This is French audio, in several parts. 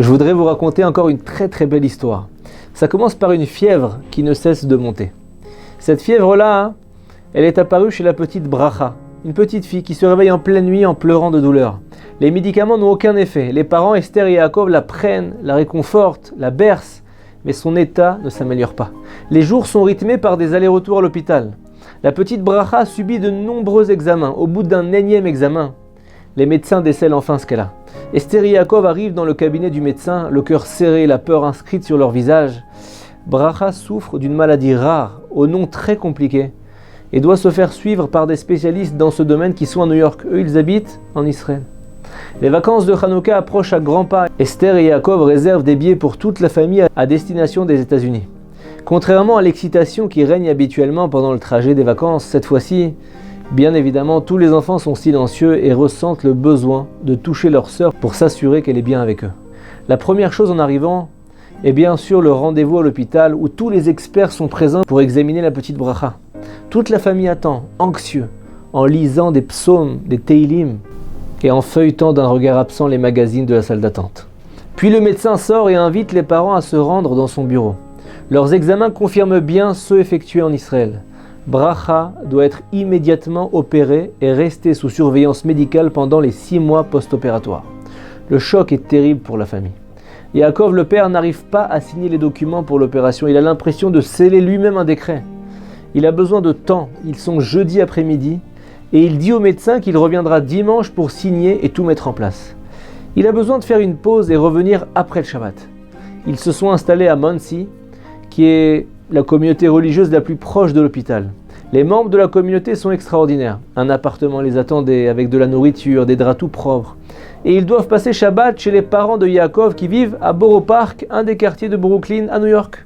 Je voudrais vous raconter encore une très très belle histoire. Ça commence par une fièvre qui ne cesse de monter. Cette fièvre-là, elle est apparue chez la petite Bracha, une petite fille qui se réveille en pleine nuit en pleurant de douleur. Les médicaments n'ont aucun effet. Les parents Esther et Yaakov la prennent, la réconfortent, la bercent, mais son état ne s'améliore pas. Les jours sont rythmés par des allers-retours à l'hôpital. La petite Bracha subit de nombreux examens. Au bout d'un énième examen, les médecins décèlent enfin ce qu'elle a. Esther et Yaakov arrivent dans le cabinet du médecin, le cœur serré, la peur inscrite sur leur visage. Bracha souffre d'une maladie rare, au nom très compliqué, et doit se faire suivre par des spécialistes dans ce domaine qui sont à New York. Eux, ils habitent en Israël. Les vacances de Hanouka approchent à grands pas. Esther et Yaakov réservent des billets pour toute la famille à destination des États-Unis. Contrairement à l'excitation qui règne habituellement pendant le trajet des vacances, cette fois-ci, bien évidemment, tous les enfants sont silencieux et ressentent le besoin de toucher leur sœur pour s'assurer qu'elle est bien avec eux. La première chose en arrivant est bien sûr le rendez-vous à l'hôpital où tous les experts sont présents pour examiner la petite Bracha. Toute la famille attend, anxieux, en lisant des psaumes, des teilim et en feuilletant d'un regard absent les magazines de la salle d'attente. Puis le médecin sort et invite les parents à se rendre dans son bureau. Leurs examens confirment bien ceux effectués en Israël. Bracha doit être immédiatement opérée et rester sous surveillance médicale pendant les 6 mois post-opératoires. Le choc est terrible pour la famille. Yaakov, le père, n'arrive pas à signer les documents pour l'opération. Il a l'impression de sceller lui-même un décret. Il a besoin de temps. Ils sont jeudi après-midi et il dit au médecin qu'il reviendra dimanche pour signer et tout mettre en place. Il a besoin de faire une pause et revenir après le Shabbat. Ils se sont installés à Monsey, qui est la communauté religieuse la plus proche de l'hôpital. Les membres de la communauté sont extraordinaires. Un appartement les attendait avec de la nourriture, des draps tout propres. Et ils doivent passer Shabbat chez les parents de Yaakov qui vivent à Borough Park, un des quartiers de Brooklyn à New York.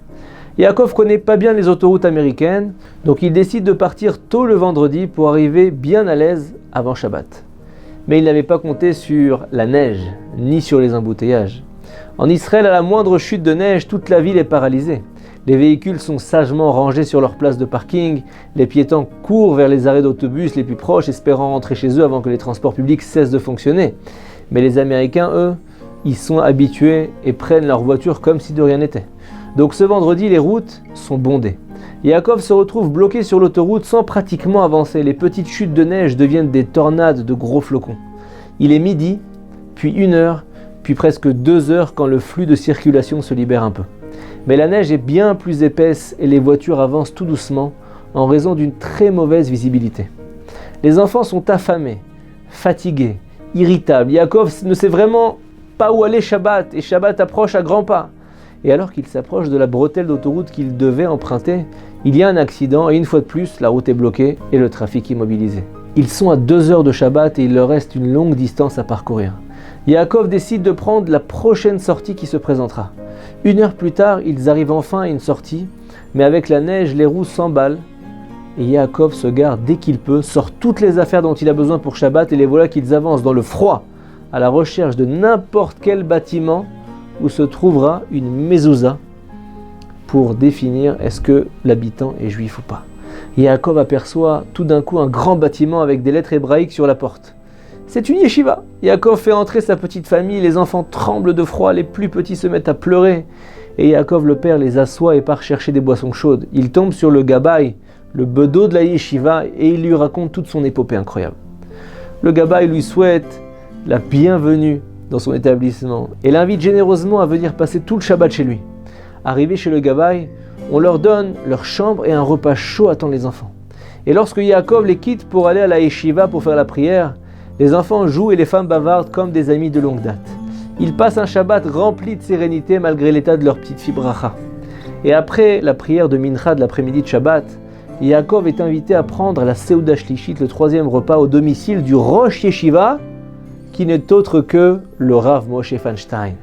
Yaakov connaît pas bien les autoroutes américaines, donc il décide de partir tôt le vendredi pour arriver bien à l'aise avant Shabbat. Mais il n'avait pas compté sur la neige, ni sur les embouteillages. En Israël, à la moindre chute de neige, toute la ville est paralysée. Les véhicules sont sagement rangés sur leur place de parking, les piétons courent vers les arrêts d'autobus les plus proches, espérant rentrer chez eux avant que les transports publics cessent de fonctionner. Mais les Américains, eux, ils sont habitués et prennent leur voiture comme si de rien n'était. Donc ce vendredi, les routes sont bondées. Yaakov se retrouve bloqué sur l'autoroute sans pratiquement avancer. Les petites chutes de neige deviennent des tornades de gros flocons. Il est midi, puis 1 heure, puis presque 2 heures quand le flux de circulation se libère un peu. Mais la neige est bien plus épaisse et les voitures avancent tout doucement en raison d'une très mauvaise visibilité. Les enfants sont affamés, fatigués, irritables. Yaakov ne sait vraiment pas où aller Shabbat et Shabbat approche à grands pas. Et alors qu'il s'approche de la bretelle d'autoroute qu'il devait emprunter, il y a un accident et une fois de plus, la route est bloquée et le trafic immobilisé. Ils sont à 2 heures de Shabbat et il leur reste une longue distance à parcourir. Yaakov décide de prendre la prochaine sortie qui se présentera. 1 heure plus tard, ils arrivent enfin à une sortie, mais avec la neige, les roues s'emballent et Yaakov se gare dès qu'il peut, sort toutes les affaires dont il a besoin pour Shabbat et les voilà qu'ils avancent dans le froid à la recherche de n'importe quel bâtiment où se trouvera une mezouza pour définir est-ce que l'habitant est juif ou pas. Yaakov aperçoit tout d'un coup un grand bâtiment avec des lettres hébraïques sur la porte. C'est une yeshiva. Yaakov fait entrer sa petite famille, les enfants tremblent de froid, les plus petits se mettent à pleurer. Et Yaakov le père les assoit et part chercher des boissons chaudes. Il tombe sur le gabaï, le bedeau de la yeshiva, et il lui raconte toute son épopée incroyable. Le gabaï lui souhaite la bienvenue dans son établissement et l'invite généreusement à venir passer tout le Shabbat chez lui. Arrivé chez le gabaï, on leur donne leur chambre et un repas chaud attend les enfants. Et lorsque Yaakov les quitte pour aller à la yeshiva pour faire la prière, les enfants jouent et les femmes bavardent comme des amis de longue date. Ils passent un Shabbat rempli de sérénité malgré l'état de leur petite fille Bracha. Et après la prière de Mincha de l'après-midi de Shabbat, Yaakov est invité à prendre la Seuda Shlishit, le 3e repas au domicile du Rosh Yeshiva, qui n'est autre que le Rav Moshe Feinstein.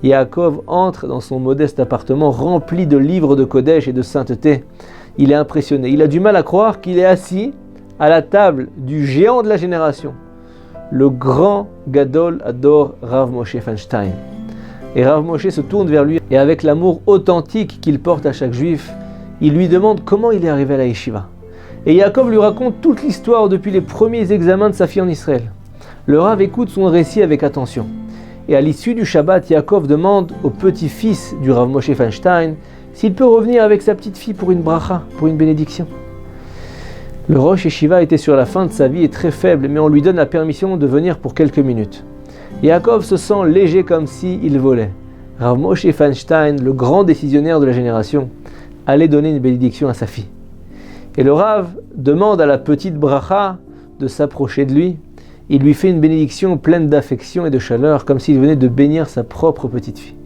Yaakov entre dans son modeste appartement rempli de livres de Kodesh et de sainteté. Il est impressionné. Il a du mal à croire qu'il est assis à la table du géant de la génération, le grand Gadol Ador Rav Moshe Feinstein. Et Rav Moshe se tourne vers lui et avec l'amour authentique qu'il porte à chaque juif, il lui demande comment il est arrivé à la yeshiva. Et Yaakov lui raconte toute l'histoire depuis les premiers examens de sa fille en Israël. Le Rav écoute son récit avec attention. Et à l'issue du Shabbat, Yaakov demande au petit-fils du Rav Moshe Feinstein s'il peut revenir avec sa petite fille pour une bracha, pour une bénédiction. Le Rosh Yeshiva était sur la fin de sa vie et très faible, mais on lui donne la permission de venir pour quelques minutes. Yaakov se sent léger comme s'il volait. Rav Moshe Feinstein, le grand décisionnaire de la génération, allait donner une bénédiction à sa fille. Et le Rav demande à la petite bracha de s'approcher de lui. Il lui fait une bénédiction pleine d'affection et de chaleur, comme s'il venait de bénir sa propre petite fille.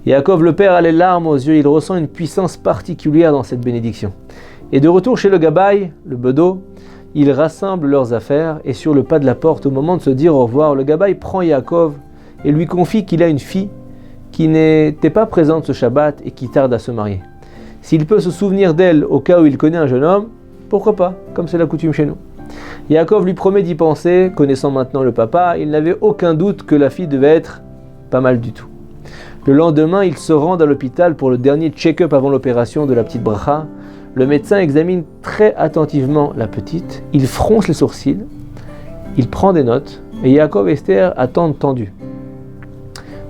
Yaakov le père a les larmes aux yeux, il ressent une puissance particulière dans cette bénédiction. Et de retour chez le Gabaï, le bedeau, ils rassemblent leurs affaires et sur le pas de la porte, au moment de se dire au revoir, le Gabaï prend Yaakov et lui confie qu'il a une fille qui n'était pas présente ce Shabbat et qui tarde à se marier. S'il peut se souvenir d'elle au cas où il connaît un jeune homme, pourquoi pas, comme c'est la coutume chez nous. Yaakov lui promet d'y penser, connaissant maintenant le papa, il n'avait aucun doute que la fille devait être pas mal du tout. Le lendemain, il se rend à l'hôpital pour le dernier check-up avant l'opération de la petite bracha. Le médecin examine très attentivement la petite, il fronce les sourcils, il prend des notes et Yaakov et Esther attendent tendus.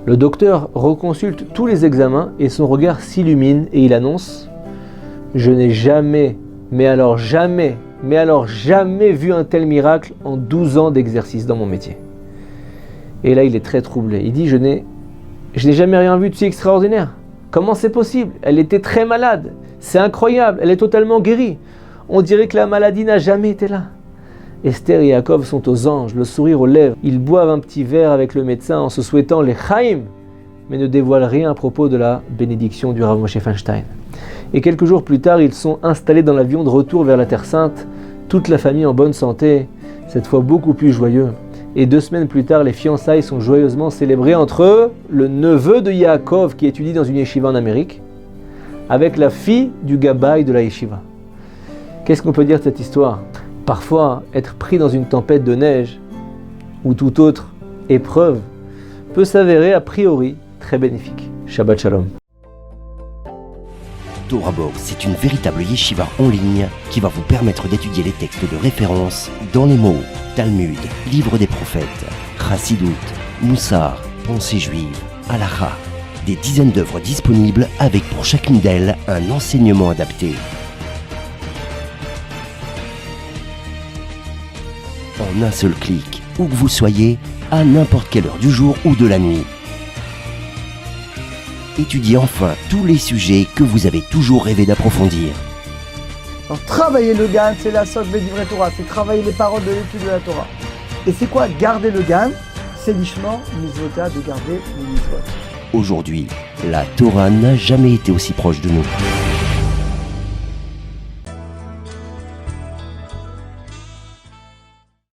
Le docteur reconsulte tous les examens et son regard s'illumine et il annonce « Je n'ai jamais, mais alors jamais vu un tel miracle en 12 ans d'exercice dans mon métier. » Et là, il est très troublé. Il dit « Je n'ai jamais rien vu de si extraordinaire. Comment c'est possible? Elle était très malade. C'est incroyable, elle est totalement guérie. On dirait que la maladie n'a jamais été là. » Esther et Yaakov sont aux anges, le sourire aux lèvres. Ils boivent un petit verre avec le médecin en se souhaitant les chaim, mais ne dévoilent rien à propos de la bénédiction du Rav Moshe Feinstein. Et quelques jours plus tard, ils sont installés dans l'avion de retour vers la Terre Sainte, toute la famille en bonne santé, cette fois beaucoup plus joyeux. Et 2 semaines plus tard, les fiançailles sont joyeusement célébrées entre le neveu de Yaakov qui étudie dans une yeshiva en Amérique, avec la fille du Gabaï de la yeshiva. Qu'est-ce qu'on peut dire de cette histoire? Parfois, être pris dans une tempête de neige ou toute autre épreuve peut s'avérer a priori très bénéfique. Shabbat Shalom. Torah Box, c'est une véritable yeshiva en ligne qui va vous permettre d'étudier les textes de référence dans les mots Talmud, Livre des prophètes, Chassidut, Moussar, Pensée juive, Halakha. Des dizaines d'œuvres disponibles avec pour chacune d'elles un enseignement adapté. En un seul clic, où que vous soyez, à n'importe quelle heure du jour ou de la nuit. Étudiez enfin tous les sujets que vous avez toujours rêvé d'approfondir. Alors, travailler le GAN, c'est la socle Bédivrei Torah, c'est travailler les paroles de l'étude de la Torah. Et c'est quoi garder le GAN? C'est l'ishma, mitzvota, de garder les mitzvot. Aujourd'hui, la Torah n'a jamais été aussi proche de nous.